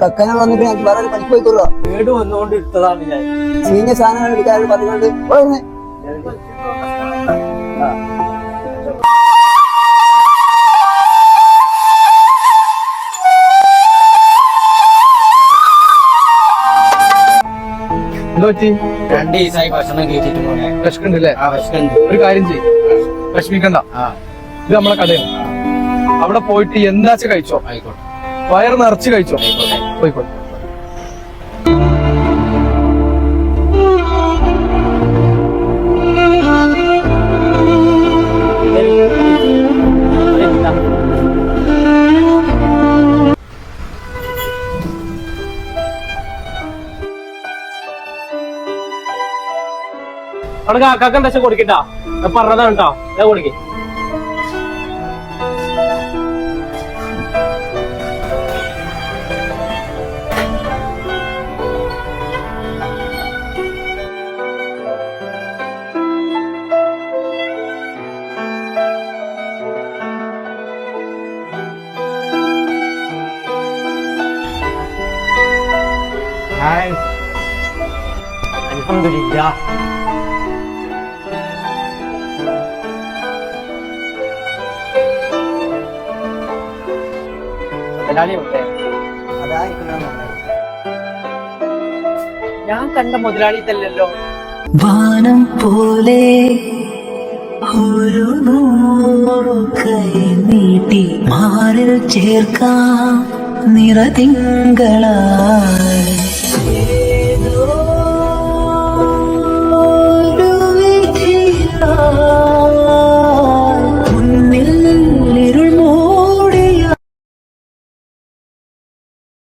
കക്കനെ വന്നിട്ട് ഞാൻ വേറെ പണിക്ക് പോയിക്കൊള്ളോ. വീട് വന്നുകൊണ്ട് ഇട്ടതാണ് ഞാൻ. ചീഞ്ഞ സാധനങ്ങൾ എടുക്കാൻ പറഞ്ഞുകൊണ്ട് എന്താ പറ്റി? 2 ദിവസമായി ഭക്ഷണം കഴിച്ചിട്ട് പോണേ. വിശക്കുണ്ടല്ലേ? വിശക്കുണ്ട്. ഒരു കാര്യം ചെയ്യും, വിഷമിക്കണ്ട. ഇത് നമ്മളെ കടയാണ്. അവിടെ പോയിട്ട് എന്താച്ച കഴിച്ചോ, ആയിക്കോട്ടെ വയറ് നിറച്ച് കഴിച്ചോ, പോയിക്കോട്ടെ. അവിടെ കാക്കാക്ക് എന്താ കൊടുക്കട്ടാ? പറഞ്ഞതാണ് കേട്ടോ, ഞാൻ കൊടുക്കേ. അൽഹംദുലില്ലാ. ഞാൻ കണ്ട മുതലാളി തല്ലല്ലോ. വാനം പോലെ ഒരു നൂറു കൈ നീട്ടി മാറിൽ ചേർക്കാം നിറതിങ്കളായി.